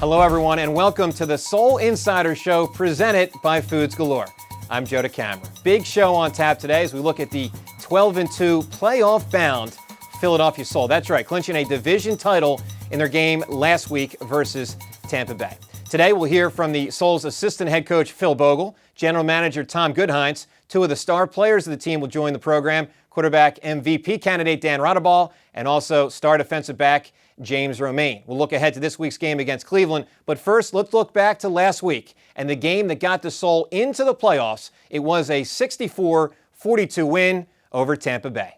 Hello, everyone, and welcome to the Soul Insider Show presented by Foods Galore. I'm Joe DeCamera. Big show on tap today as we look at the 12-2 playoff-bound Philadelphia Soul. That's right, clinching a division title in their game last week versus Tampa Bay. Today, we'll hear from the Soul's assistant head coach, Phil Bogle, general manager, Tom Goodhines. Two of the star players of the team will join the program, quarterback MVP candidate Dan Rottebaugh, and also star defensive back James Romaine. We'll look ahead to this week's game against Cleveland, but first, let's look back to last week and the game that got the Soul into the playoffs. It was a 64-42 win over Tampa Bay.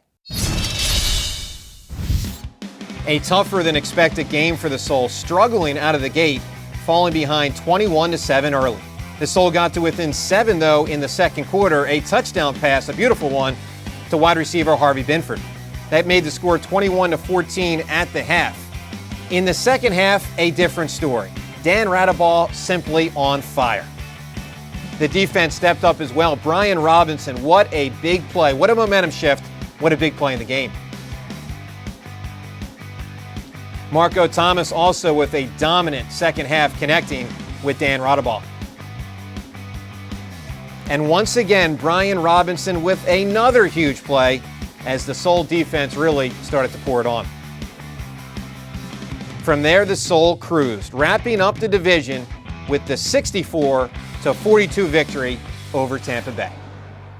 A tougher than expected game for the Soul, struggling out of the gate, falling behind 21-7 early. The Soul got to within 7, though, in the second quarter, a touchdown pass, a beautiful one, to wide receiver Harvey Binford. That made the score 21-14 at the half. In the second half, a different story. Dan Rottebaugh simply on fire. The defense stepped up as well. Brian Robinson, what a big play. What a momentum shift. What a big play in the game. Marco Thomas also with a dominant second half connecting with Dan Rottebaugh. And once again, Brian Robinson with another huge play as the Soul defense really started to pour it on. From there, the Soul cruised, wrapping up the division with the 64-42 victory over Tampa Bay.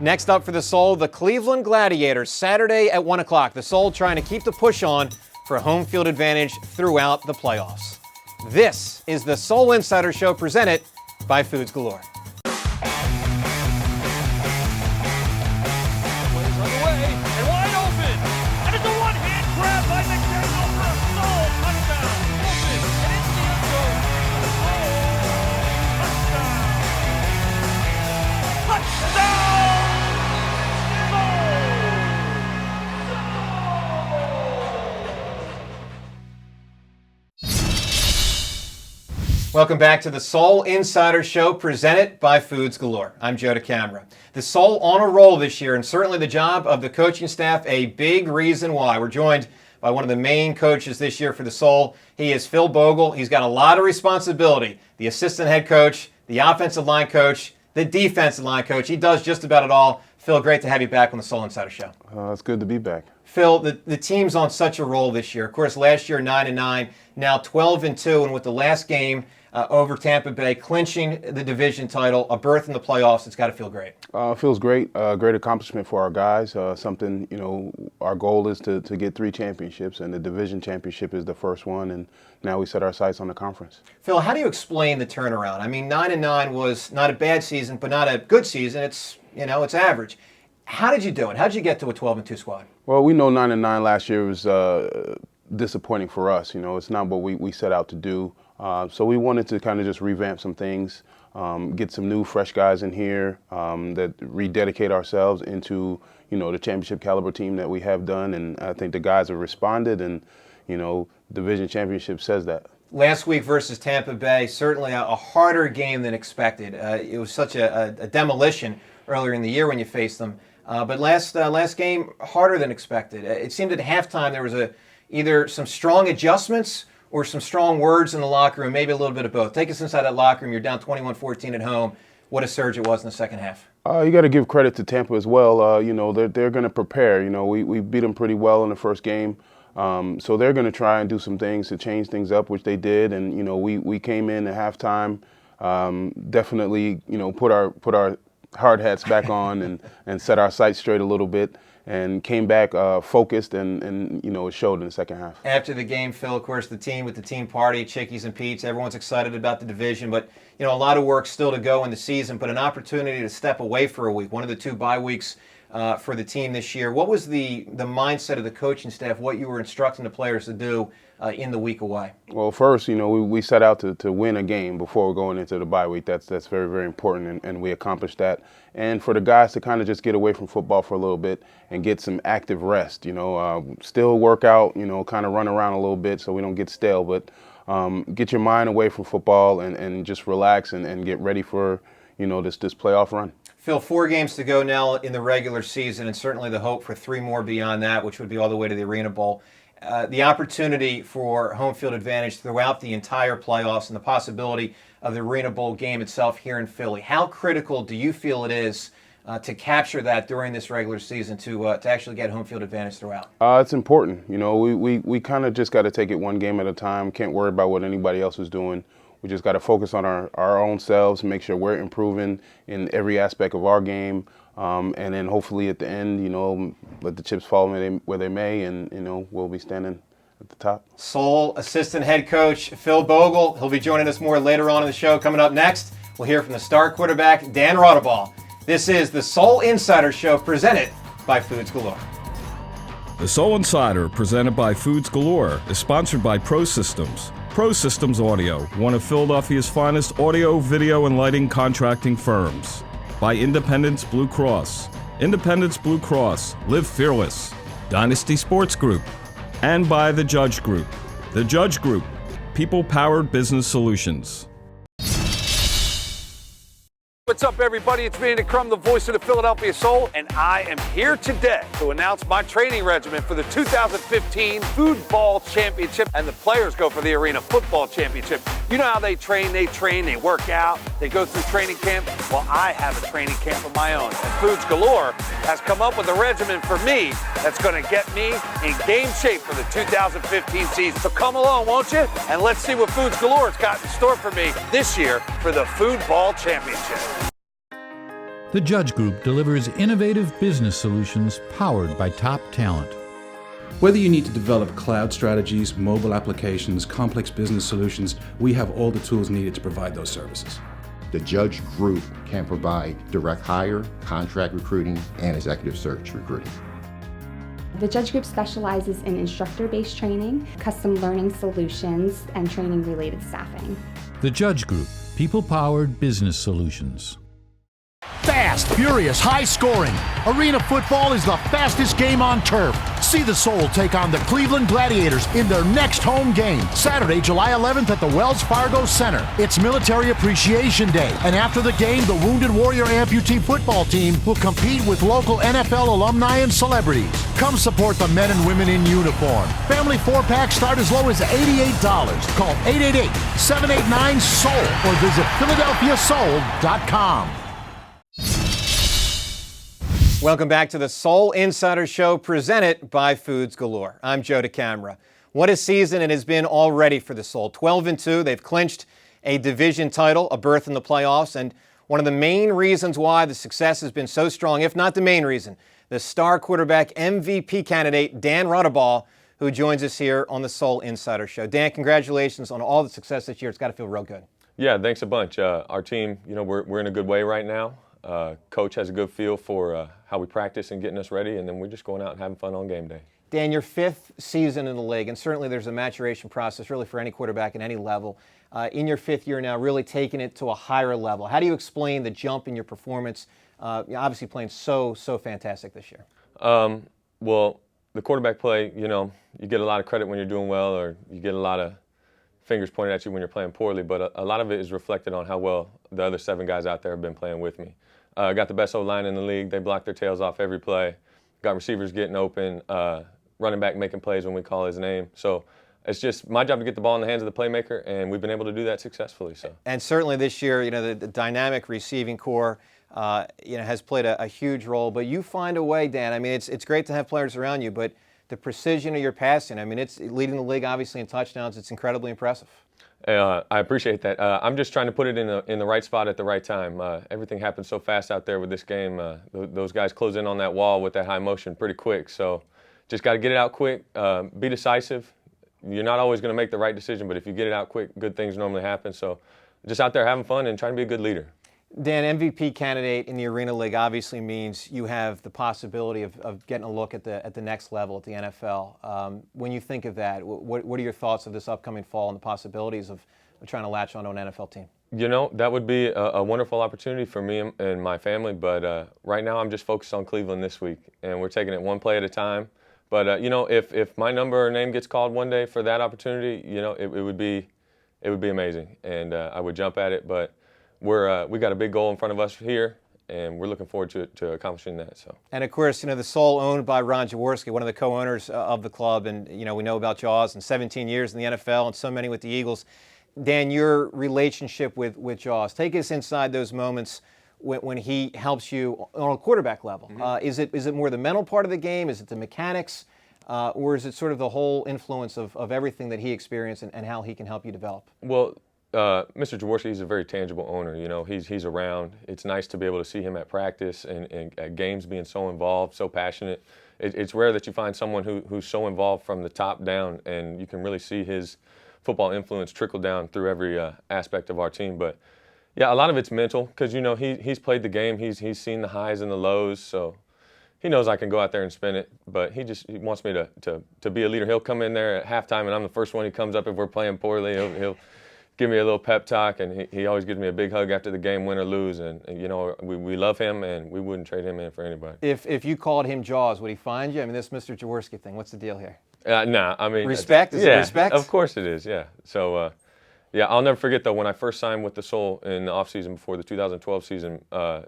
Next up for the Soul, the Cleveland Gladiators, Saturday at 1 o'clock. The Soul trying to keep the push on for home field advantage throughout the playoffs. This is the Soul Insider Show presented by Foods Galore. Welcome back to the Soul Insider Show presented by Foods Galore. I'm Joe DeCamera. The Soul on a roll this year, and certainly the job of the coaching staff, a big reason why. We're joined by one of the main coaches this year for the Soul. He is Phil Bogle. He's got a lot of responsibility. The assistant head coach, the offensive line coach, the defensive line coach. He does just about it all. Phil, great to have you back on the Soul Insider Show. It's good to be back. Phil, the team's on such a roll this year. Of course, last year 9-9, now 12-2, and with the last game over Tampa Bay, clinching the division title, a berth in the playoffs, it's got to feel great. Feels great. Great accomplishment for our guys. Something, our goal is to get 3 championships, and the division championship is the first one, and now we set our sights on the conference. Phil, how do you explain the turnaround? I mean, 9-9 was not a bad season, but not a good season. It's average. How did you do it? How did you get to a 12-2 squad? Well, we know 9-9 last year was disappointing for us. It's not what we set out to do. So we wanted to kind of just revamp some things, get some new, fresh guys in here that rededicate ourselves into, the championship caliber team that we have done. And I think the guys have responded, and, division championship says that. Last week versus Tampa Bay, certainly a harder game than expected. It was such a demolition earlier in the year when you faced them. But last game, harder than expected. It seemed at halftime there was either some strong adjustments or some strong words in the locker room, maybe a little bit of both. Take us inside that locker room. You're down 21-14 at home. What a surge it was in the second half. You got to give credit to Tampa as well. They're going to prepare. We beat them pretty well in the first game. So they're going to try and do some things to change things up, which they did. And, we came in at halftime, definitely, put our hard hats back on and set our sights straight a little bit, and came back focused, and it showed in the second half. After the game, Phil, of course, the team with the team party, Chickies and Pete's, everyone's excited about the division, but a lot of work still to go in the season, but an opportunity to step away for a week, one of the 2 bye weeks for the team this year. What was the mindset of the coaching staff, what you were instructing the players to do in the week away? Well, first, we set out to win a game before going into the bye week. That's very, very important, and we accomplished that. And for the guys to kind of just get away from football for a little bit and get some active rest, still work out, kind of run around a little bit so we don't get stale, but get your mind away from football and just relax and get ready for, this playoff run. Phil, 4 games to go now in the regular season, and certainly the hope for 3 more beyond that, which would be all the way to the Arena Bowl. the opportunity for home field advantage throughout the entire playoffs and the possibility of the Arena Bowl game itself here in Philly. How critical do you feel it is to capture that during this regular season to actually get home field advantage throughout? It's important. You know, we kind of just got to take it one game at a time. Can't worry about what anybody else is doing. We just got to focus on our own selves, make sure we're improving in every aspect of our game. And then hopefully at the end, you know, let the chips fall where they may, and, you know, we'll be standing at the top. Soul assistant head coach Phil Bogle. He'll be joining us more later on in the show. Coming up next, we'll hear from the star quarterback, Dan Raudabaugh. This is the Soul Insider Show presented by Foods Galore. The Soul Insider, presented by Foods Galore, is sponsored by Pro Systems. Pro Systems Audio, one of Philadelphia's finest audio, video, and lighting contracting firms. By Independence Blue Cross. Independence Blue Cross, live fearless. Dynasty Sports Group. And by The Judge Group. The Judge Group, people-powered business solutions. What's up, everybody? It's Manny Crum, the voice of the Philadelphia Soul, and I am here today to announce my training regimen for the 2015 Food Ball Championship, and the players go for the Arena Football Championship. You know how they train, they work out, they go through training camp. Well, I have a training camp of my own, and Foods Galore has come up with a regimen for me that's going to get me in game shape for the 2015 season. So come along, won't you? And let's see what Foods Galore has got in store for me this year for the Food Ball Championship. The Judge Group delivers innovative business solutions powered by top talent. Whether you need to develop cloud strategies, mobile applications, complex business solutions, we have all the tools needed to provide those services. The Judge Group can provide direct hire, contract recruiting, and executive search recruiting. The Judge Group specializes in instructor-based training, custom learning solutions, and training-related staffing. The Judge Group, people-powered business solutions. Fast, furious, high-scoring. Arena football is the fastest game on turf. See the Soul take on the Cleveland Gladiators in their next home game, Saturday, July 11th at the Wells Fargo Center. It's Military Appreciation Day, and after the game, the Wounded Warrior Amputee football team will compete with local NFL alumni and celebrities. Come support the men and women in uniform. Family 4-packs start as low as $88. Call 888-789-SOUL or visit PhiladelphiaSoul.com. Welcome back to the Soul Insider Show presented by Foods Galore. I'm Joe DeCamara. What a season it has been already for the Soul. 12-2, they've clinched a division title, a berth in the playoffs, and one of the main reasons why the success has been so strong, if not the main reason, the star quarterback MVP candidate, Dan Raudabaugh, who joins us here on the Soul Insider Show. Dan, congratulations on all the success this year. It's got to feel real good. Yeah, thanks a bunch. Our team, we're in a good way right now. Coach has a good feel for how we practice and getting us ready, and then we're just going out and having fun on game day. Dan, your fifth season in the league, and certainly there's a maturation process really for any quarterback at any level. In your fifth year now, really taking it to a higher level. How do you explain the jump in your performance? You're obviously playing so fantastic this year. Well, the quarterback play, you get a lot of credit when you're doing well, or you get a lot of fingers pointed at you when you're playing poorly, but a lot of it is reflected on how well the other 7 guys out there have been playing with me. Got the best O-line in the league. They block their tails off every play. Got receivers getting open, running back making plays when we call his name. So it's just my job to get the ball in the hands of the playmaker, and we've been able to do that successfully. So. And certainly this year, the dynamic receiving core, has played a huge role. But you find a way, Dan. I mean, it's great to have players around you, but the precision of your passing, I mean, it's leading the league obviously in touchdowns. It's incredibly impressive. I appreciate that. I'm just trying to put it in the right spot at the right time. Everything happens so fast out there with this game. Those guys close in on that wall with that high motion pretty quick. So just got to get it out quick, be decisive. You're not always going to make the right decision, but if you get it out quick, good things normally happen. So just out there having fun and trying to be a good leader. Dan, MVP candidate in the Arena League obviously means you have the possibility of getting a look at the next level at the NFL. When you think of that, what are your thoughts of this upcoming fall and the possibilities of trying to latch onto an NFL team? That would be a wonderful opportunity for me and my family, but right now I'm just focused on Cleveland this week, and we're taking it one play at a time. But, if my number or name gets called one day for that opportunity, it would be amazing, and I would jump at it, but we got a big goal in front of us here, and we're looking forward to accomplishing that. So. And of course, the Soul owned by Ron Jaworski, one of the co-owners of the club, and we know about Jaws and 17 years in the NFL and so many with the Eagles. Dan, your relationship with Jaws, take us inside those moments when he helps you on a quarterback level. Is it more the mental part of the game? Is it the mechanics? Or is it sort of the whole influence of everything that he experienced and how he can help you develop? Well, Mr. Jaworski, he's a very tangible owner. He's around. It's nice to be able to see him at practice and at games being so involved, so passionate. It's rare that you find someone who's so involved from the top down, and you can really see his football influence trickle down through every aspect of our team. But yeah, a lot of it's mental because he's played the game. He's seen the highs and the lows, so he knows I can go out there and spin it. But he wants me to be a leader. He'll come in there at halftime, and I'm the first one he comes up if we're playing poorly. He'll give me a little pep talk, and he always gives me a big hug after the game, win or lose. And we love him, and we wouldn't trade him in for anybody. If you called him Jaws, would he find you? I mean, this Mr. Jaworski thing, what's the deal here? Nah, I mean, respect? Is it respect? Of course it is, yeah. So, I'll never forget, though, when I first signed with the Soul in the offseason before the 2012 season,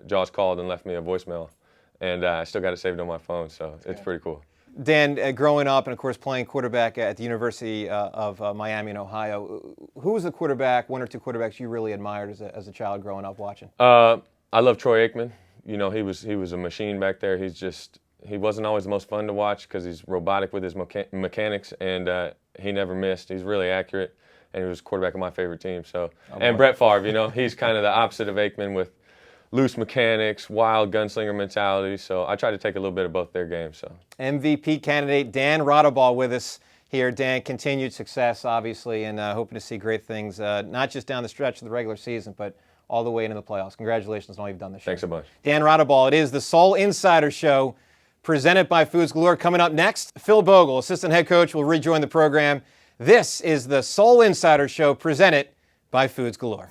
Jaws called and left me a voicemail, and I still got it saved on my phone, so it's pretty cool. Dan, growing up and, of course, playing quarterback at the University of Miami in Ohio, who was the quarterback, one or two quarterbacks you really admired as a child growing up watching? I love Troy Aikman. He was a machine back there. He wasn't always the most fun to watch because he's robotic with his mechanics, and he never missed. He's really accurate, and he was quarterback of my favorite team. So, and Brett Favre, he's kind of the opposite of Aikman with loose mechanics, wild gunslinger mentality. So I try to take a little bit of both their games. So MVP candidate Dan Rottebaugh with us here. Dan, continued success, obviously, and hoping to see great things, not just down the stretch of the regular season, but all the way into the playoffs. Congratulations on all you've done this year. Thanks a bunch. Dan Rottebaugh, it is the Soul Insider Show, presented by Foods Galore. Coming up next, Phil Bogle, assistant head coach, will rejoin the program. This is the Soul Insider Show, presented by Foods Galore.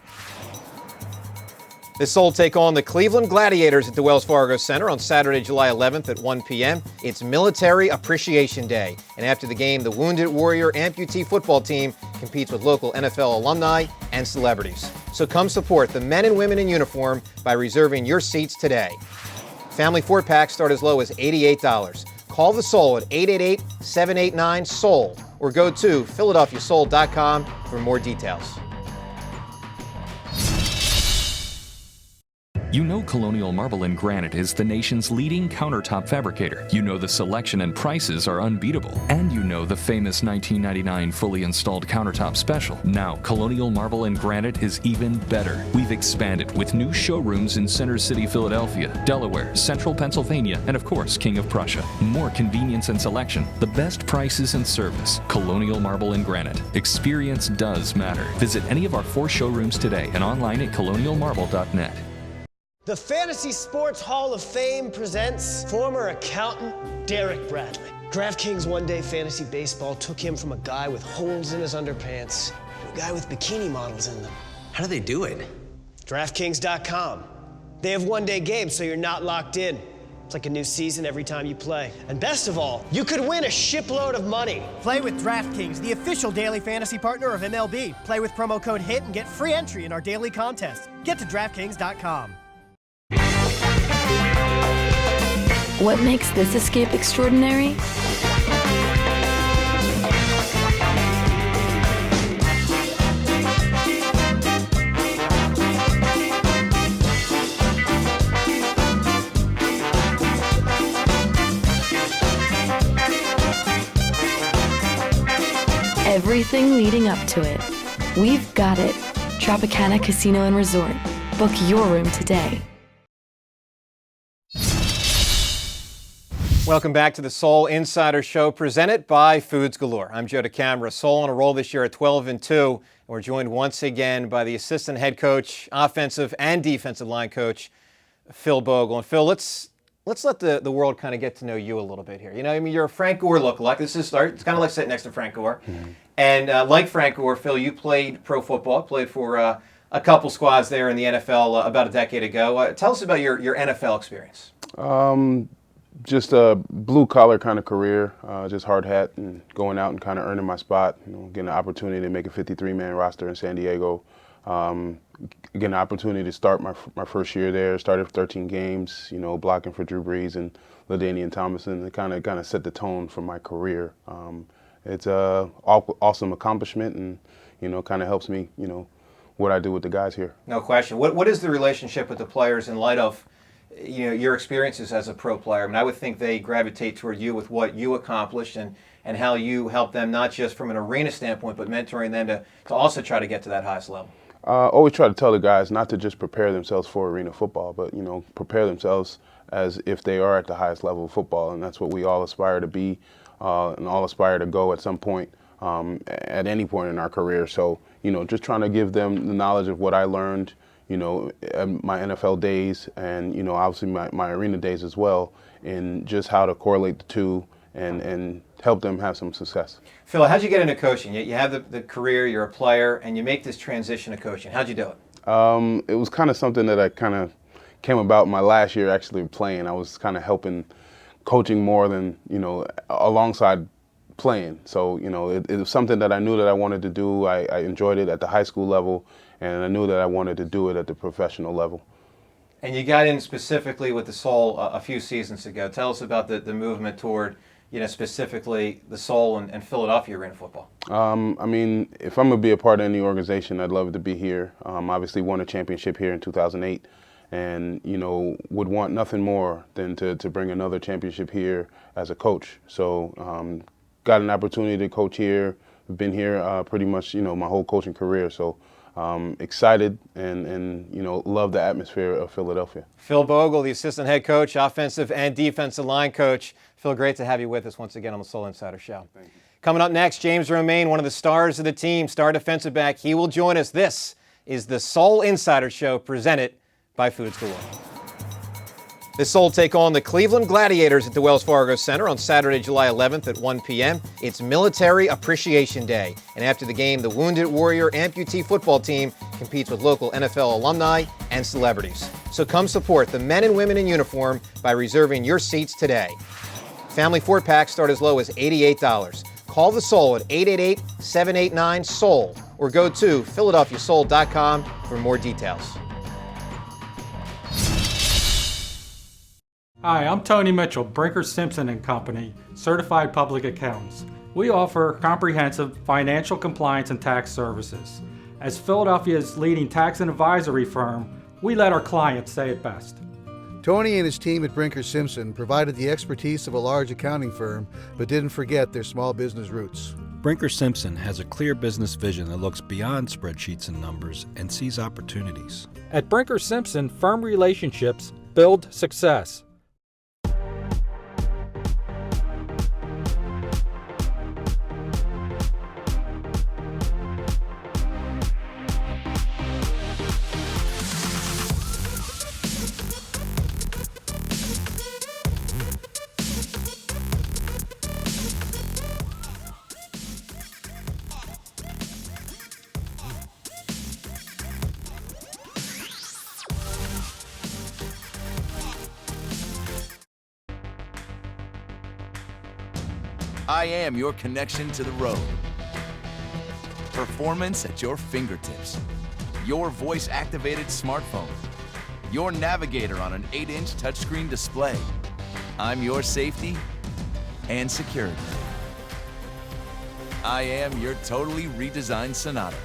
The Soul take on the Cleveland Gladiators at the Wells Fargo Center on Saturday, July 11th at 1 p.m. It's Military Appreciation Day. And after the game, the Wounded Warrior amputee football team competes with local NFL alumni and celebrities. So come support the men and women in uniform by reserving your seats today. Family 4-packs start as low as $88. Call the Soul at 888-789-SOUL or go to PhiladelphiaSoul.com for more details. You know Colonial Marble and Granite is the nation's leading countertop fabricator. You know the selection and prices are unbeatable. And you know the famous $19.99 fully installed countertop special. Now, Colonial Marble and Granite is even better. We've expanded with new showrooms in Center City, Philadelphia, Delaware, Central Pennsylvania, and of course, King of Prussia. More convenience and selection, the best prices and service. Colonial Marble and Granite. Experience does matter. Visit any of our 4 showrooms today and online at colonialmarble.net. The Fantasy Sports Hall of Fame presents former accountant Derek Bradley. DraftKings One Day Fantasy Baseball took him from a guy with holes in his underpants to a guy with bikini models in them. How do they do it? DraftKings.com. They have one-day games, so you're not locked in. It's like a new season every time you play. And best of all, you could win a shipload of money. Play with DraftKings, the official daily fantasy partner of MLB. Play with promo code HIT and get free entry in our daily contest. Get to DraftKings.com. What makes this escape extraordinary? Everything leading up to it. We've got it. Tropicana Casino and Resort. Book your room today. Welcome back to the Soul Insider Show, presented by Foods Galore. I'm Joe DeCamara. Soul on a roll this year at 12-2, and we're joined once again by the assistant head coach, offensive and defensive line coach, Phil Bogle. And Phil, let's let the world kind of get to know you a little bit here. You're a Frank Gore lookalike. It's kind of like sitting next to Frank Gore. Mm-hmm. And like Frank Gore, Phil, you played pro football, played for a couple squads there in the NFL about a decade ago. Tell us about your NFL experience. Just a blue-collar kind of career, just hard hat and going out and kind of earning my spot, getting an opportunity to make a 53-man roster in San Diego. get an opportunity to start my first year there. Started 13 games, you know, blocking for Drew Brees and LaDainian Tomlinson. It kind of set the tone for my career. It's a awesome accomplishment, and you know, kind of helps me, you know, what I do with the guys here. No question. What is the relationship with the players in light of, you know, your experiences as a pro player? I mean, I would think they gravitate toward you with what you accomplished and how you help them, not just from an arena standpoint, but mentoring them to also try to get to that highest level. Always try to tell the guys not to just prepare themselves for arena football, but, you know, prepare themselves as if they are at the highest level of football, and that's what we all aspire to be, and all aspire to go at some point, at any point in our career. So, you know, just trying to give them the knowledge of what I learned, you know, my NFL days, and, you know, obviously my arena days as well, and just how to correlate the two and help them have some success. Phil, how'd you get into coaching? You have the career, you're a player, and you make this transition to coaching. How'd you do it? It was kind of something that I kind of came about my last year actually playing. I was kind of helping coaching more than, you know, alongside playing. So, you know, it was something that I knew that I wanted to do. I enjoyed it at the high school level, and I knew that I wanted to do it at the professional level. And you got in specifically with the Soul a few seasons ago. Tell us about the movement toward, you know, specifically the Soul and Philadelphia Arena Football. I mean, if I'm going to be a part of any organization, I'd love to be here. Obviously won a championship here in 2008, and, you know, would want nothing more than to bring another championship here as a coach. So got an opportunity to coach here. Been here pretty much, you know, my whole coaching career. So excited and, you know, love the atmosphere of Philadelphia. Phil Bogle, the assistant head coach, offensive and defensive line coach. Phil, great to have you with us once again on the Soul Insider Show. Thank you. Coming up next, James Romaine, one of the stars of the team, star defensive back. He will join us. This is the Soul Insider Show presented by Foods Galore. The Soul take on the Cleveland Gladiators at the Wells Fargo Center on Saturday, July 11th at 1 p.m. It's Military Appreciation Day. And after the game, the Wounded Warrior amputee football team competes with local NFL alumni and celebrities. So come support the men and women in uniform by reserving your seats today. Family 4-packs start as low as $88. Call the Soul at 888-789-SOUL or go to PhiladelphiaSoul.com for more details. Hi, I'm Tony Mitchell, Brinker Simpson & Company, Certified Public Accountants. We offer comprehensive financial compliance and tax services. As Philadelphia's leading tax and advisory firm, we let our clients say it best. Tony and his team at Brinker Simpson provided the expertise of a large accounting firm, but didn't forget their small business roots. Brinker Simpson has a clear business vision that looks beyond spreadsheets and numbers and sees opportunities. At Brinker Simpson, firm relationships build success. I am your connection to the road. Performance at your fingertips. Your voice-activated smartphone. Your navigator on an 8-inch touchscreen display. I'm your safety and security. I am your totally redesigned Sonata.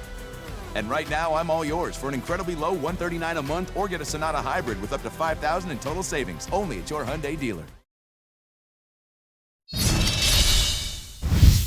And right now, I'm all yours for an incredibly low $139 a month, or get a Sonata Hybrid with up to $5,000 in total savings, only at your Hyundai dealer.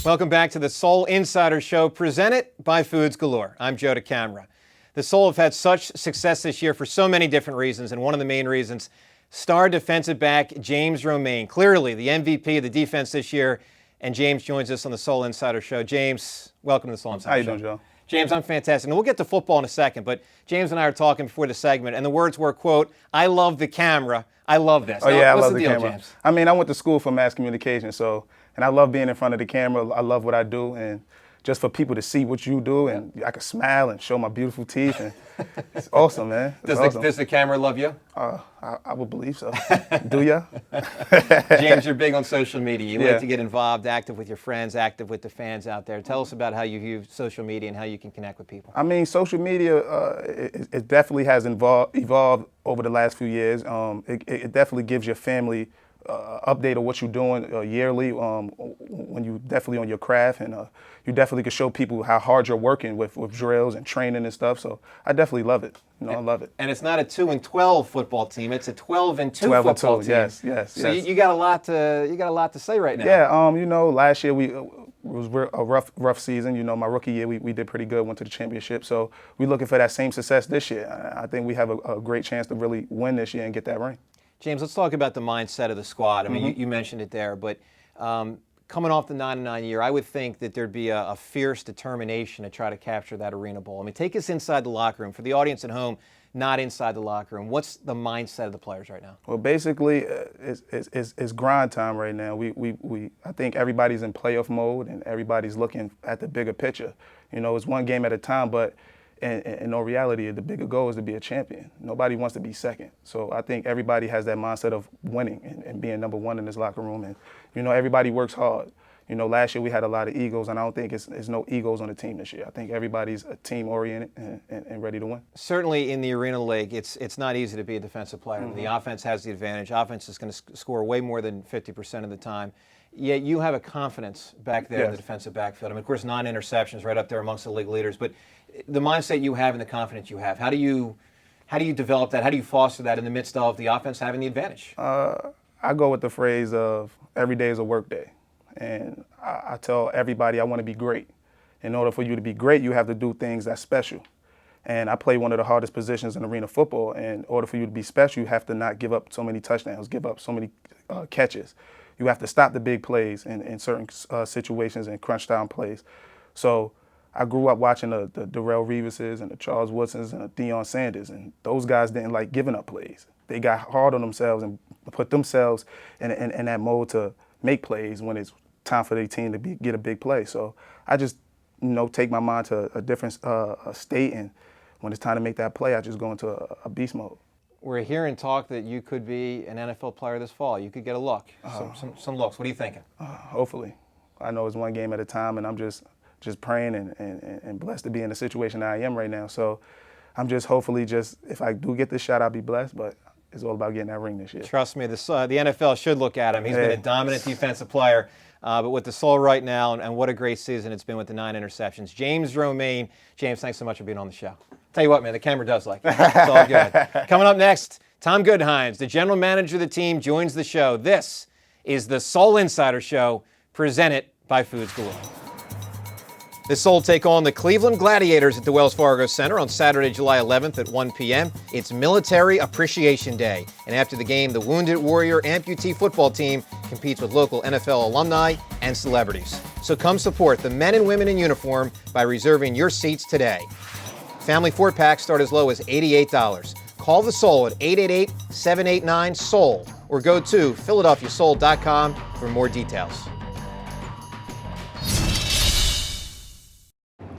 Welcome back to the Soul Insider Show, presented by Foods Galore. I'm Joe DeCamara. The Soul have had such success this year for so many different reasons, and one of the main reasons, star defensive back James Romaine, clearly the MVP of the defense this year, and James joins us on the Soul Insider Show. James, welcome to the Soul Insider Show. How you doing, Joe? James, I'm fantastic. And we'll get to football in a second, but James and I are talking before the segment, and the words were, quote, "I love the camera. I love this." Oh, yeah, I what's love the the deal, camera. James? I mean, I went to school for mass communication, and I love being in front of the camera. I love what I do, and just for people to see what you do, and I can smile and show my beautiful teeth, and it's awesome, man. It's awesome. Does the camera love you? I would believe so. Do ya? James, you're big on social media. You like to get involved, active with your friends, active with the fans out there. Tell us about how you view social media and how you can connect with people. I mean, social media, it definitely has evolved over the last few years. It definitely gives your family update of what you're doing yearly when you definitely on your craft, and you definitely can show people how hard you're working with drills and training and stuff. So I definitely love it. I love it. And it's not a 2-12 football team; it's a 12-2 football team. Yes. So you got a lot to say right now. Yeah. Last year it was a rough season. My rookie year we did pretty good, went to the championship. So we're looking for that same success this year. I think we have a great chance to really win this year and get that ring. James, let's talk about the mindset of the squad. I mean, you mentioned it there, but coming off the 9-9 year, I would think that there'd be a fierce determination to try to capture that Arena Bowl. I mean, take us inside the locker room. For the audience at home, not inside the locker room, what's the mindset of the players right now? Well, basically, it's grind time right now. I think everybody's in playoff mode, and everybody's looking at the bigger picture. It's one game at a time, but in all reality, the bigger goal is to be a champion. Nobody wants to be second. So I think everybody has that mindset of winning and being number one in this locker room. And, everybody works hard. Last year we had a lot of egos, and I don't think it's no egos on the team this year. I think everybody's team-oriented and ready to win. Certainly in the Arena League, it's not easy to be a defensive player. Mm-hmm. The offense has the advantage. Offense is going to score way more than 50% of the time. Yet you have a confidence back there in the defensive backfield. I mean, of course, 9 interceptions, right up there amongst the league leaders. But the mindset you have and the confidence you have, how do you develop that? How do you foster that in the midst of the offense having the advantage? I go with the phrase of every day is a work day. And I tell everybody I want to be great. In order for you to be great, you have to do things that's special. And I play one of the hardest positions in arena football. And in order for you to be special, you have to not give up so many touchdowns, give up so many catches. You have to stop the big plays in certain situations and crunch down plays. So I grew up watching the Darrelle Revises and the Charles Woodsons and the Deion Sanders, and those guys didn't like giving up plays. They got hard on themselves and put themselves in that mode to make plays when it's time for their team to get a big play. So I just take my mind to a different state, and when it's time to make that play, I just go into a beast mode. We're hearing talk that you could be an NFL player this fall. You could get a look, some looks. What are you thinking? Hopefully. I know it's one game at a time, and I'm just praying and blessed to be in the situation I am right now. So I'm just hopefully if I do get this shot, I'll be blessed, but it's all about getting that ring this year. Trust me, the NFL should look at him. He's been a dominant defensive player, but with the soul right now, and what a great season it's been with the 9 interceptions. James Romaine. James, thanks so much for being on the show. Tell you what, man, the camera does like it. It's all good. Coming up next, Tom Goodhines, the general manager of the team, joins the show. This is the Soul Insider Show, presented by Foods Galore. The Soul take on the Cleveland Gladiators at the Wells Fargo Center on Saturday, July 11th at 1 p.m. It's Military Appreciation Day. And after the game, the Wounded Warrior amputee football team competes with local NFL alumni and celebrities. So come support the men and women in uniform by reserving your seats today. Family 4-packs start as low as $88. Call the Soul at 888-789-SOUL or go to PhiladelphiaSoul.com for more details.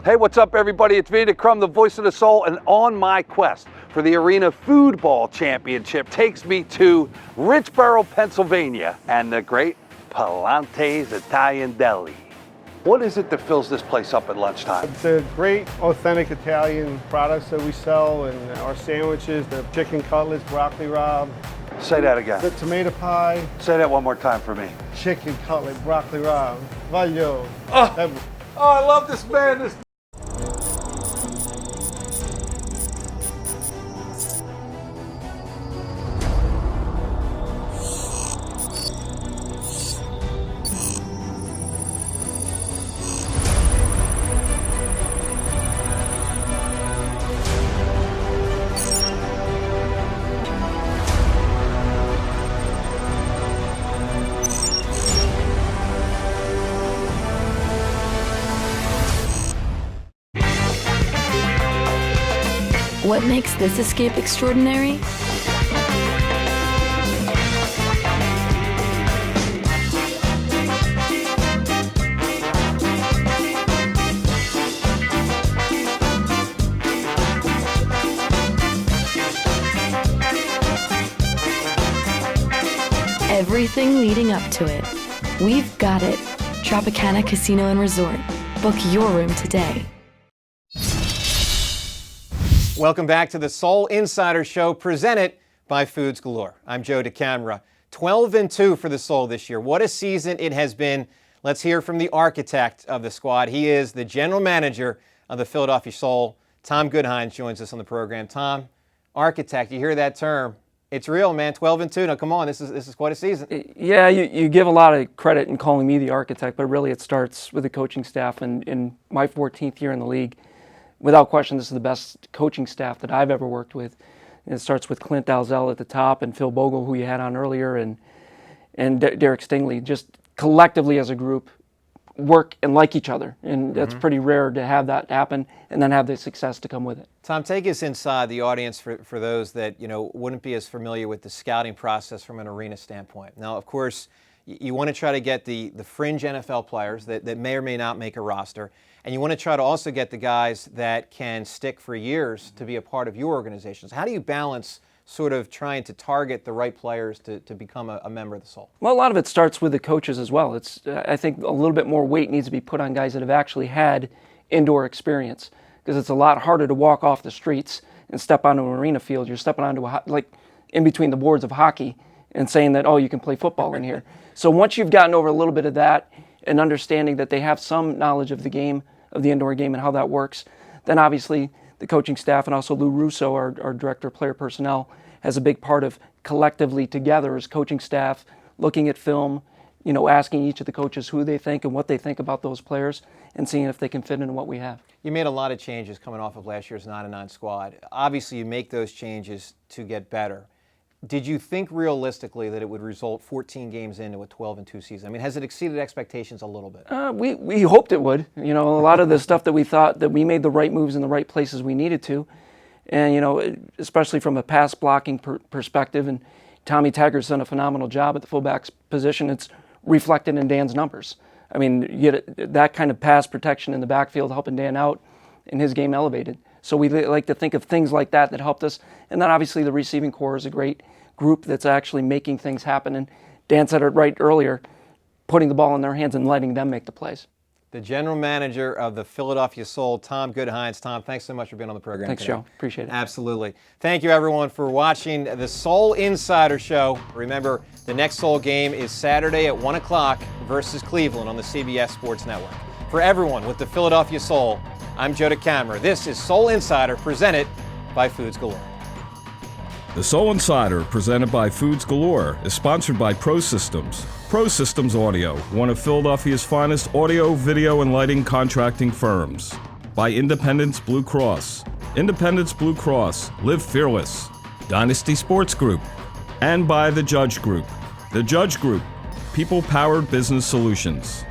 Hey, what's up, everybody? It's Vinny Crum, the voice of the Soul, and on my quest for the Arena Foodball Championship takes me to Richboro, Pennsylvania, and the great Palante's Italian Deli. What is it that fills this place up at lunchtime? The great authentic Italian products that we sell, and our sandwiches, the chicken cutlets, broccoli rabe. Say that again. The tomato pie. Say that one more time for me. Chicken cutlet, broccoli rabe. Voglio. Oh, I love this man. What makes this escape extraordinary? everything leading up to it. We've got it. Tropicana Casino and Resort. Book your room today. Welcome back to the Soul Insider Show, presented by Foods Galore. I'm Joe DeCamara. 12-2 for the Soul this year. What a season it has been. Let's hear from the architect of the squad. He is the general manager of the Philadelphia Soul. Tom Goodhines joins us on the program. Tom, architect, you hear that term. It's real, man. 12-2. Now, come on, this is quite a season. Yeah, you give a lot of credit in calling me the architect, but really it starts with the coaching staff. And in my 14th year in the league, without question, this is the best coaching staff that I've ever worked with. And it starts with Clint Dalzell at the top and Phil Bogle, who you had on earlier, and Derek Stingley. Just collectively as a group, work and like each other. And that's pretty rare to have that happen and then have the success to come with it. Tom, take us inside the audience for those that, wouldn't be as familiar with the scouting process from an arena standpoint. Now, of course, you want to try to get the fringe NFL players that may or may not make a roster. And you want to try to also get the guys that can stick for years to be a part of your organizations. How do you balance sort of trying to target the right players to become a member of the Soul? Well, a lot of it starts with the coaches as well. I think a little bit more weight needs to be put on guys that have actually had indoor experience, because it's a lot harder to walk off the streets and step onto an arena field. You're stepping onto like in between the boards of hockey and saying that, oh, you can play football in here. So once you've gotten over a little bit of that and understanding that they have some knowledge of the game, of the indoor game and how that works, then obviously the coaching staff and also Lou Russo, our director of player personnel, has a big part of collectively together as coaching staff, looking at film, asking each of the coaches who they think and what they think about those players and seeing if they can fit into what we have. You made a lot of changes coming off of last year's 9-9 squad. Obviously, you make those changes to get better. Did you think realistically that it would result 14 games into a 12-2 season? I mean, has it exceeded expectations a little bit? We hoped it would. A lot of the stuff that we thought that we made the right moves in the right places we needed to. And, especially from a pass blocking perspective, and Tommy Taggart's done a phenomenal job at the fullback position. It's reflected in Dan's numbers. I mean, you get that kind of pass protection in the backfield helping Dan out, and his game elevated. So we like to think of things like that helped us. And then obviously the receiving core is a great group that's actually making things happen. And Dan said it right earlier, putting the ball in their hands and letting them make the plays. The general manager of the Philadelphia Soul, Tom Goodhines. Tom, thanks so much for being on the program Thanks, today. Joe. Appreciate it. Absolutely. Thank you, everyone, for watching the Soul Insider Show. Remember, the next Soul game is Saturday at 1 o'clock versus Cleveland on the CBS Sports Network. For everyone with the Philadelphia Soul, I'm Joe DeCamara. This is Soul Insider, presented by Foods Galore. The Soul Insider, presented by Foods Galore, is sponsored by Pro Systems. Pro Systems Audio, one of Philadelphia's finest audio, video, and lighting contracting firms. By Independence Blue Cross. Independence Blue Cross, live fearless. Dynasty Sports Group. And by The Judge Group. The Judge Group, people-powered business solutions.